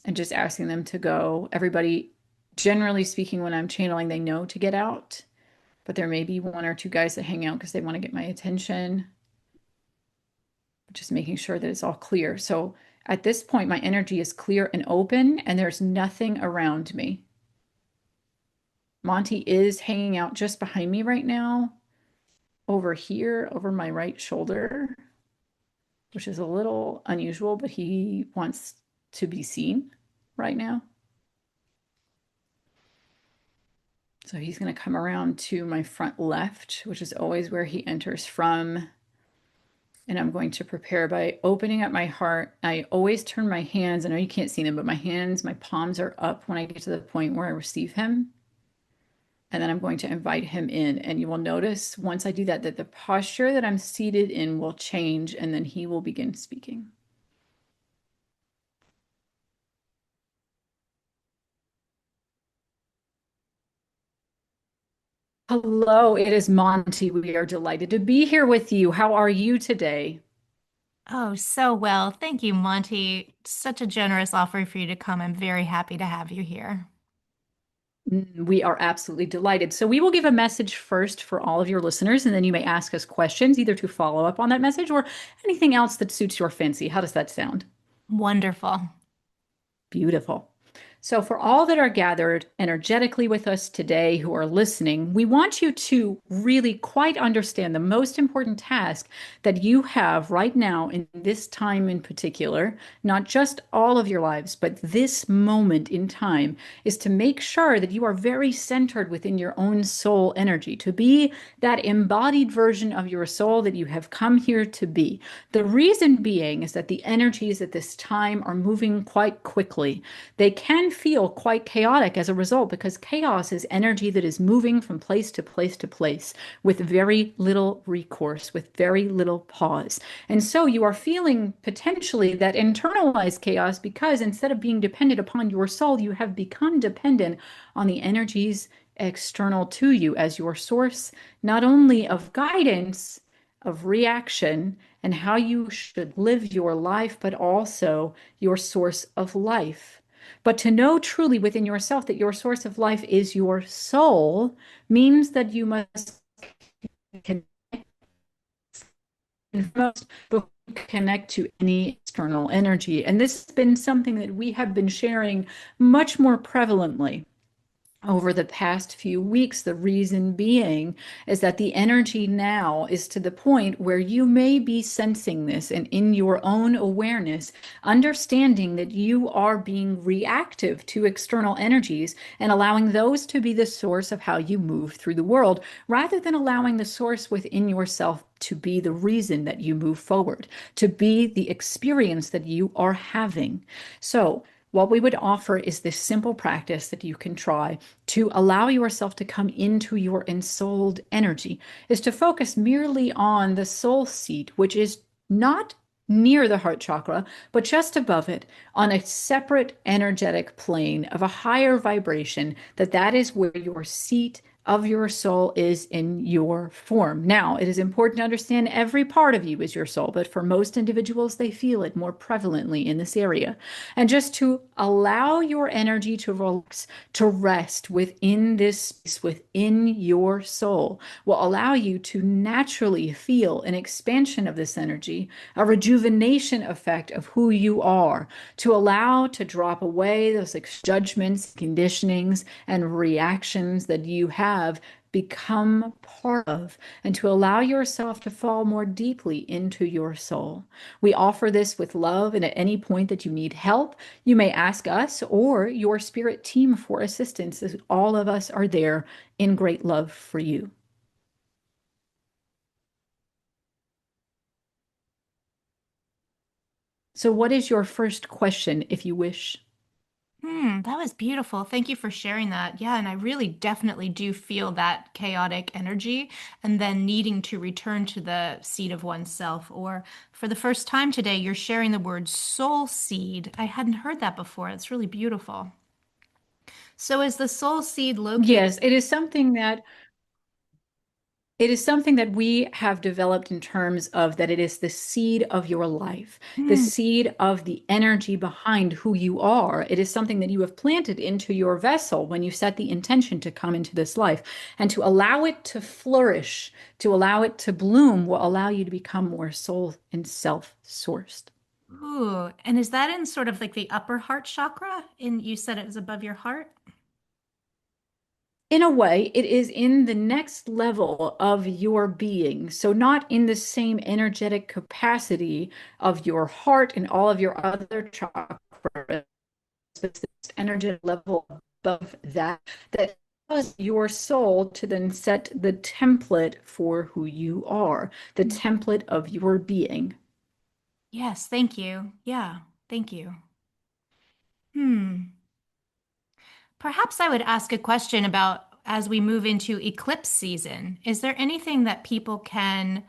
Speaker 2: and just asking them to go. Everybody, generally speaking, when I'm channeling, they know to get out, but there may be one or two guys that hang out because they want to get my attention. Just making sure that it's all clear. So at this point, my energy is clear and open, and there's nothing around me. Monty is hanging out just behind me right now, over here, over my right shoulder, which is a little unusual, but he wants to be seen right now. So he's going to come around to my front left, which is always where he enters from. And I'm going to prepare by opening up my heart. I always turn my hands, I know you can't see them, but my hands, my palms are up when I get to the point where I receive him. And then I'm going to invite him in. And you will notice once I do that, that the posture that I'm seated in will change and then he will begin speaking. Hello, it is Monty. We are delighted to be here with you. How are you today?
Speaker 1: Oh, so well. Thank you, Monty. Such a generous offer for you to come. I'm very happy to have you here.
Speaker 2: We are absolutely delighted. So, we will give a message first for all of your listeners, and then you may ask us questions either to follow up on that message or anything else that suits your fancy. How does that sound?
Speaker 1: Wonderful.
Speaker 2: Beautiful. So, for all that are gathered energetically with us today who are listening, we want you to really quite understand the most important task that you have right now in this time in particular, not just all of your lives, but this moment in time, is to make sure that you are very centered within your own soul energy, to be that embodied version of your soul that you have come here to be. The reason being is that the energies at this time are moving quite quickly. They can feel quite chaotic as a result because chaos is energy that is moving from place to place to place with very little recourse, with very little pause. And so you are feeling potentially that internalized chaos because instead of being dependent upon your soul, you have become dependent on the energies external to you as your source, not only of guidance, of reaction, and how you should live your life, but also your source of life. But to know truly within yourself that your source of life is your soul means that you must connect to any external energy. And this has been something that we have been sharing much more prevalently over the past few weeks. The reason being is that the energy now is to the point where you may be sensing this and in your own awareness, understanding that you are being reactive to external energies and allowing those to be the source of how you move through the world, rather than allowing the source within yourself to be the reason that you move forward, to be the experience that you are having. So, what we would offer is this simple practice that you can try to allow yourself to come into your ensouled energy, is to focus merely on the soul seat, which is not near the heart chakra, but just above it on a separate energetic plane of a higher vibration, that is where your seat of your soul is in your form. Now, it is important to understand every part of you is your soul, but for most individuals, they feel it more prevalently in this area. And just to allow your energy to relax, to rest within this space, within your soul, will allow you to naturally feel an expansion of this energy, a rejuvenation effect of who you are, to allow to drop away those judgments, conditionings, and reactions that you have become part of, and to allow yourself to fall more deeply into your soul. We offer this with love, and at any point that you need help, you may ask us or your spirit team for assistance, as all of us are there in great love for you. So, what is your first question, if you wish?
Speaker 1: That was beautiful. Thank you for sharing that. Yeah, and I really definitely do feel that chaotic energy and then needing to return to the seed of oneself. Or for the first time today, you're sharing the word soul seed. I hadn't heard that before. It's really beautiful. So is the soul seed located?
Speaker 2: Yes, it is something that we have developed in terms of that it is the seed of your life, the
Speaker 1: Hmm.
Speaker 2: seed of the energy behind who you are. It is something that you have planted into your vessel when you set the intention to come into this life. And to allow it to flourish, to allow it to bloom, will allow you to become more soul and self-sourced.
Speaker 1: Ooh, and is that in sort of like the upper heart chakra? And you said it was above your heart?
Speaker 2: In a way, it is in the next level of your being. So, not in the same energetic capacity of your heart and all of your other chakras, but this energetic level above that, that allows your soul to then set the template for who you are, the template of your being.
Speaker 1: Yes, thank you. Yeah, thank you. Hmm. Perhaps I would ask a question about as we move into eclipse season, is there anything that people can,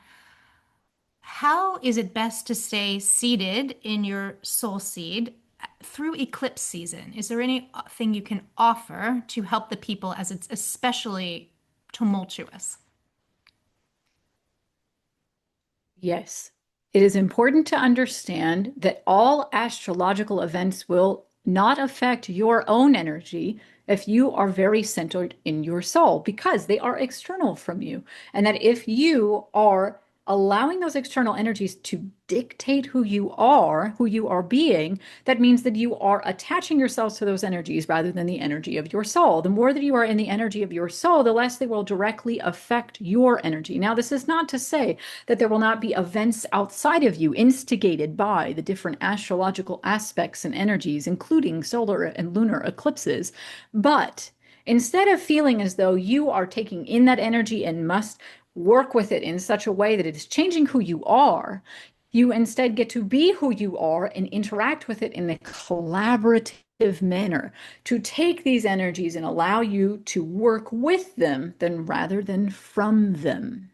Speaker 1: how is it best to stay seated in your soul seed through eclipse season? Is there anything you can offer to help the people as it's especially tumultuous?
Speaker 2: Yes. It is important to understand that all astrological events will not affect your own energy if you are very centered in your soul, because they are external from you. And that if you are allowing those external energies to dictate who you are being, that means that you are attaching yourselves to those energies rather than the energy of your soul. The more that you are in the energy of your soul, the less they will directly affect your energy. Now, this is not to say that there will not be events outside of you instigated by the different astrological aspects and energies, including solar and lunar eclipses. But instead of feeling as though you are taking in that energy and must work with it in such a way that it is changing who you are, you instead get to be who you are and interact with it in a collaborative manner, to take these energies and allow you to work with them then rather than from them.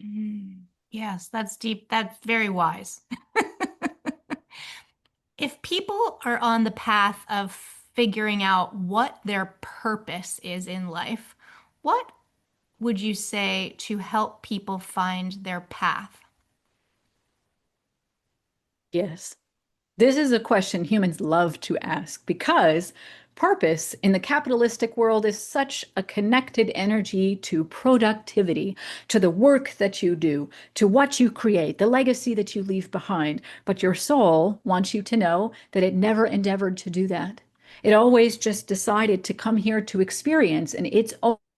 Speaker 1: Mm. Yes, that's deep. That's very wise. If people are on the path of figuring out what their purpose is in life, what would you say to help people find their path?
Speaker 2: Yes. This is a question humans love to ask because purpose in the capitalistic world is such a connected energy to productivity, to the work that you do, to what you create, the legacy that you leave behind. But your soul wants you to know that it never endeavored to do that. It always just decided to come here to experience, and its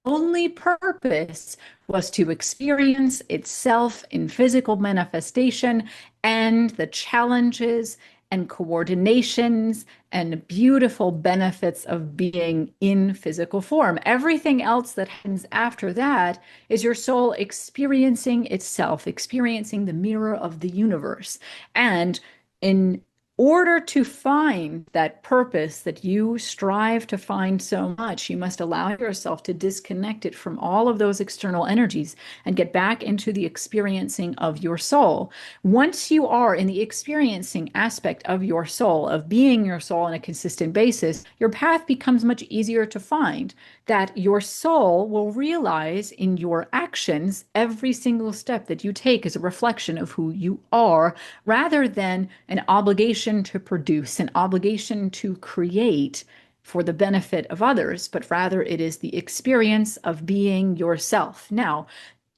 Speaker 2: only purpose was to experience itself in physical manifestation and the challenges and coordinations and beautiful benefits of being in physical form. Everything else that happens after that is your soul experiencing itself, experiencing the mirror of the universe. And in order to find that purpose that you strive to find so much, you must allow yourself to disconnect it from all of those external energies and get back into the experiencing of your soul. Once you are in the experiencing aspect of your soul, of being your soul on a consistent basis, your path becomes much easier to find. That your soul will realize in your actions, every single step that you take is a reflection of who you are, rather than an obligation to produce, an obligation to create for the benefit of others, but rather it is the experience of being yourself. Now,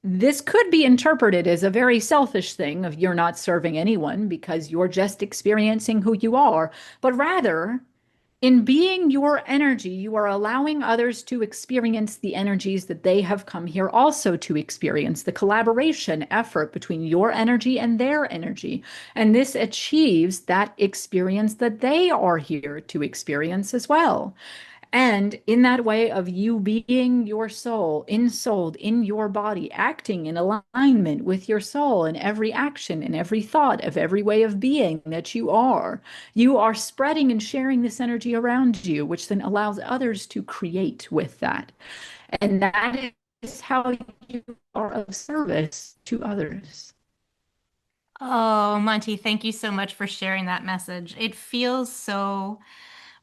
Speaker 2: this could be interpreted as a very selfish thing of you're not serving anyone because you're just experiencing who you are, but rather in being your energy, you are allowing others to experience the energies that they have come here also to experience, the collaboration effort between your energy and their energy. And this achieves that experience that they are here to experience as well. And in that way of you being your soul, ensouled in your body, acting in alignment with your soul in every action, in every thought of every way of being that you are spreading and sharing this energy around you, which then allows others to create with that. And that is how you are of service to others.
Speaker 1: Oh, Monty, thank you so much for sharing that message. It feels so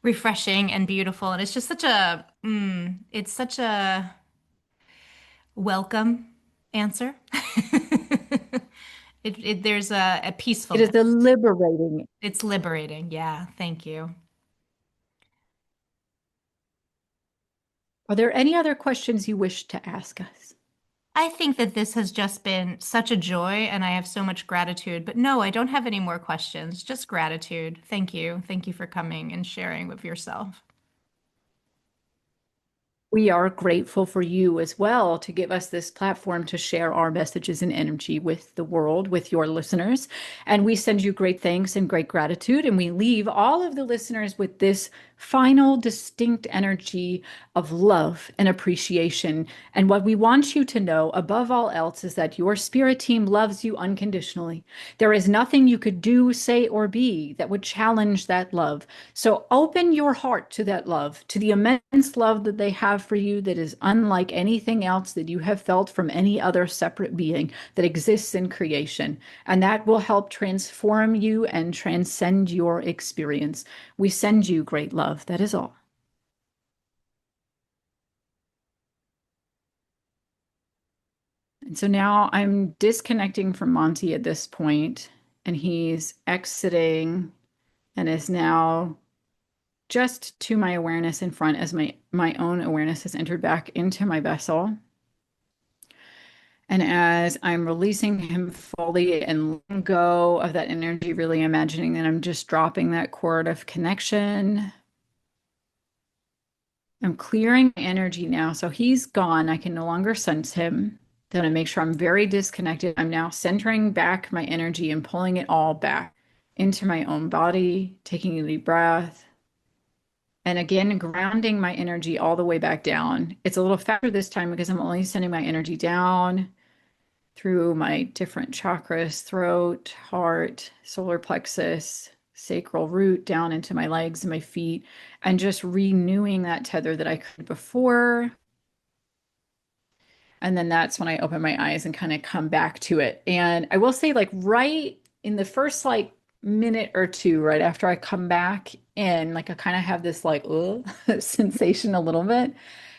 Speaker 1: refreshing and beautiful, and it's just such a, it's such a welcome answer. There's a
Speaker 2: It is
Speaker 1: peacefulness.
Speaker 2: a liberating.
Speaker 1: It's liberating. Yeah, thank you.
Speaker 2: Are there any other questions you wish to ask us?
Speaker 1: I think that this has just been such a joy, and I have so much gratitude. But no, I don't have any more questions, just gratitude. Thank you. Thank you for coming and sharing with yourself.
Speaker 2: We are grateful for you as well to give us this platform to share our messages and energy with the world, with your listeners. And we send you great thanks and great gratitude. And we leave all of the listeners with this final distinct energy of love and appreciation. And what we want you to know above all else is that your spirit team loves you unconditionally. There is nothing you could do, say, or be that would challenge that love. So open your heart to that love, to the immense love that they have for you that is unlike anything else that you have felt from any other separate being that exists in creation. And that will help transform you and transcend your experience. We send you great love. That is all. And so now I'm disconnecting from Monty at this point, and he's exiting and is now just to my awareness in front as my own awareness has entered back into my vessel. And as I'm releasing him fully and letting go of that energy, really imagining that I'm just dropping that cord of connection. I'm clearing energy now. So he's gone. I can no longer sense him. Then I make sure I'm very disconnected. I'm now centering back my energy and pulling it all back into my own body, taking a deep breath. And again, grounding my energy all the way back down. It's a little faster this time because I'm only sending my energy down through my different chakras, throat, heart, solar plexus, sacral root, down into my legs and my feet, and just renewing that tether that I created before. And then that's when I open my eyes and kind of come back to it. And I will say, like, right in the first like minute or two, right after I come back in, like I kind of have this like sensation a little bit.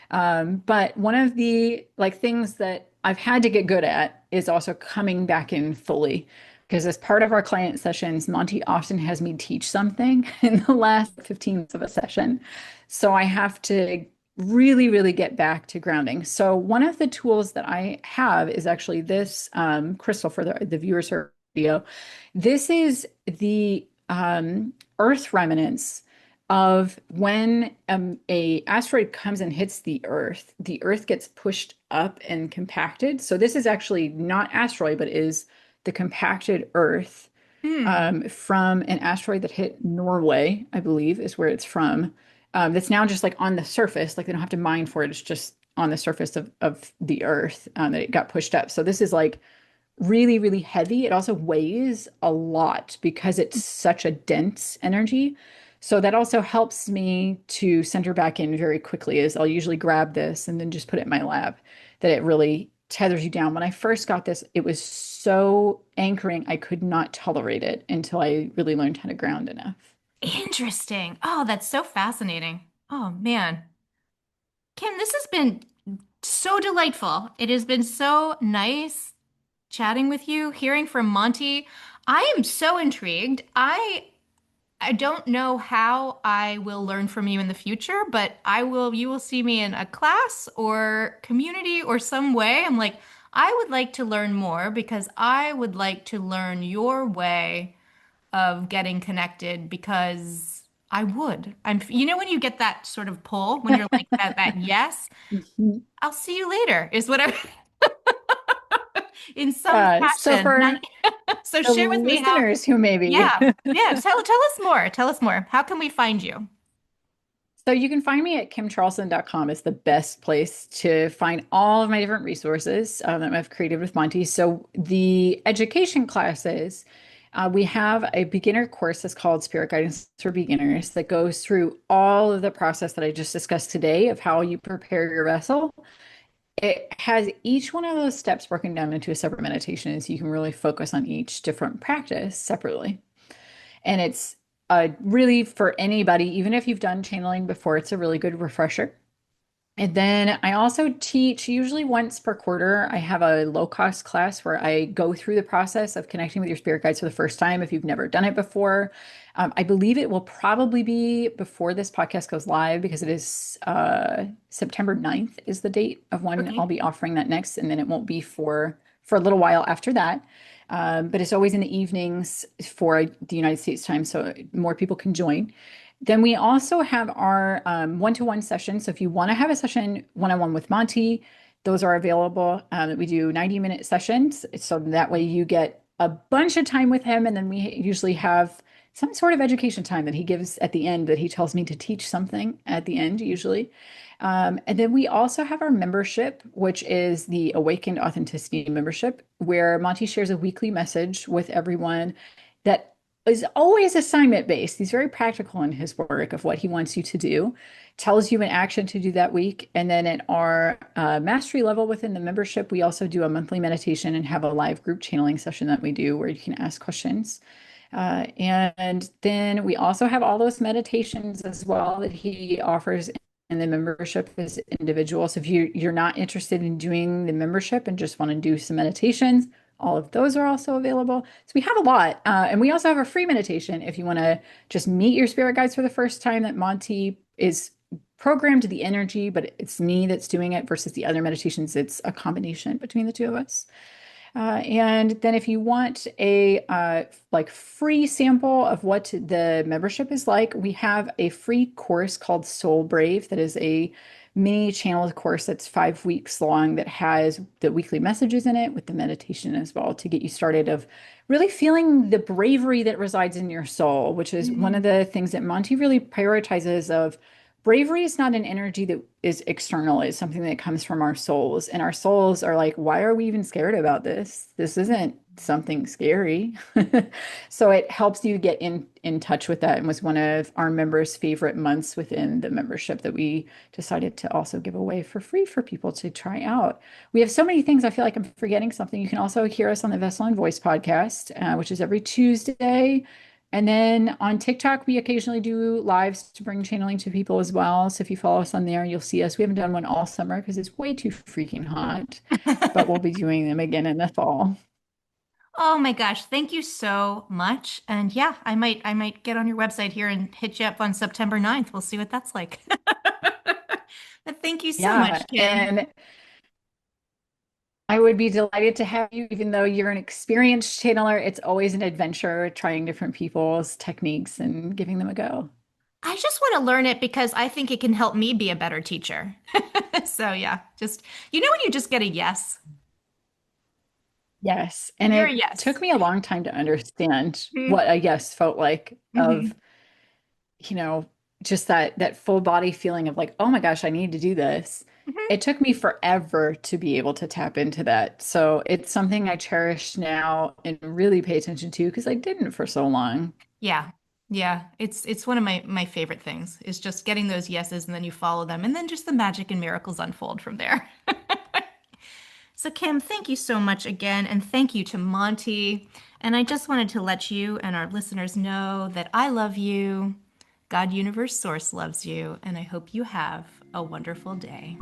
Speaker 2: But one of the like things that I've had to get good at is also coming back in fully. Because as part of our client sessions, Monty often has me teach something in the last 15 minutes of a session. So I have to really, really get back to grounding. So one of the tools that I have is actually this crystal for the viewers video. This is the earth remnants of when a asteroid comes and hits the earth gets pushed up and compacted. So this is actually not asteroid, but is the compacted earth
Speaker 1: Hmm.
Speaker 2: from an asteroid that hit Norway, I believe is where it's from. That's now just like on the surface, like they don't have to mine for it. It's just on the surface of the earth that it got pushed up. So this is like really, really heavy. It also weighs a lot because it's such a dense energy. So that also helps me to center back in very quickly is I'll usually grab this and then just put it in my lap that it really tethers you down. When I first got this, it was so anchoring. I could not tolerate it until I really learned how to ground enough.
Speaker 1: Interesting. Oh, that's so fascinating. Oh, man. Kim, this has been so delightful. It has been so nice chatting with you, hearing from Monty. I am so intrigued. I don't know how I will learn from you in the future, but you will see me in a class or community or some way. I'm like, I would like to learn more because I would like to learn your way of getting connected because I would. You know, when you get that sort of pull, when you're like that yes,
Speaker 2: Mhm.
Speaker 1: I'll see you later is what I in some
Speaker 2: So
Speaker 1: fashion.
Speaker 2: for
Speaker 1: So
Speaker 2: the
Speaker 1: share with me how,
Speaker 2: listeners who maybe
Speaker 1: yeah, yeah, tell us more. Tell us more. How can we find you?
Speaker 2: So you can find me at kimcharlson.com. It's the best place to find all of my different resources that I've created with Monty. So the education classes, we have a beginner course that's called Spirit Guidance for Beginners that goes through all of the process that I just discussed today of how you prepare your vessel. It has each one of those steps broken down into a separate meditation, so you can really focus on each different practice separately. And it's really for anybody, even if you've done channeling before, it's a really good refresher. And then I also teach usually once per quarter. I have a low cost class where I go through the process of connecting with your spirit guides for the first time if you've never done it before. I believe it will probably be before this podcast goes live because it is September 9th is the date of when I'll
Speaker 1: Okay.
Speaker 2: be offering that next. And then it won't be for a little while after that. But it's always in the evenings for the United States time, so more people can join. Then we also have our one-to-one sessions. So if you want to have a session one-on-one with Monty, those are available. We do 90-minute sessions. So that way you get a bunch of time with him. And then we usually have some sort of education time that he gives at the end that he tells me to teach something at the end, usually. And then we also have our membership, which is the Awakened Authenticity membership, where Monty shares a weekly message with everyone that is always assignment based. He's very practical in his work of what he wants you to do, tells you an action to do that week. And then at our mastery level within the membership, we also do a monthly meditation and have a live group channeling session that we do where you can ask questions. And then we also have all those meditations as well that he offers in the membership as individual. So if you're not interested in doing the membership and just want to do some meditations, all of those are also available. So we have a lot. And we also have a free meditation if you want to just meet your spirit guides for the first time, that Monty is programmed to the energy, but it's me that's doing it versus the other meditations. It's a combination between the two of us. And then if you want a like free sample of what the membership is like, we have a free course called Soul Brave that is a mini channeled course that's 5 weeks long that has the weekly messages in it with the meditation as well to get you started of really feeling the bravery that resides in your soul, which is one of
Speaker 1: Mhm.
Speaker 2: the things that Monty really prioritizes of bravery is not an energy that is external. It's something that comes from our souls. And our souls are like, why are we even scared about this? This isn't something scary. So it helps you get in touch with that and was one of our members' favorite months within the membership that we decided to also give away for free for people to try out. We have so many things. I feel like I'm forgetting something. You can also hear us on the Vessel and Voice podcast, which is every Tuesday. And then on TikTok, we occasionally do lives to bring channeling to people as well. So if you follow us on there, you'll see us. We haven't done one all summer because it's way too freaking hot, but we'll be doing them again in the fall.
Speaker 1: Oh my gosh, thank you so much. And yeah, I might get on your website here and hit you up on September 9th. We'll see what that's like. But thank you so
Speaker 2: Yeah.
Speaker 1: much, Kim.
Speaker 2: And I would be delighted to have you, even though you're an experienced channeler. It's always an adventure trying different people's techniques and giving them a go.
Speaker 1: I just want to learn it because I think it can help me be a better teacher. So yeah, just when you just get a yes.
Speaker 2: Yes. And
Speaker 1: You're a
Speaker 2: it
Speaker 1: yes.
Speaker 2: took me a long time to understand
Speaker 1: Mhm.
Speaker 2: what a yes felt like of
Speaker 1: Mhm.
Speaker 2: you know, just that full body feeling of like, oh my gosh, I need to do this.
Speaker 1: Mhm.
Speaker 2: It took me forever to be able to tap into that. So it's something I cherish now and really pay attention to because I didn't for so long.
Speaker 1: Yeah. Yeah, it's one of my favorite things is just getting those yeses and then you follow them and then just the magic and miracles unfold from there. So, Kim, thank you so much again, and thank you to Monty. And I just wanted to let you and our listeners know that I love you, God, Universe, Source loves you, and I hope you have a wonderful day.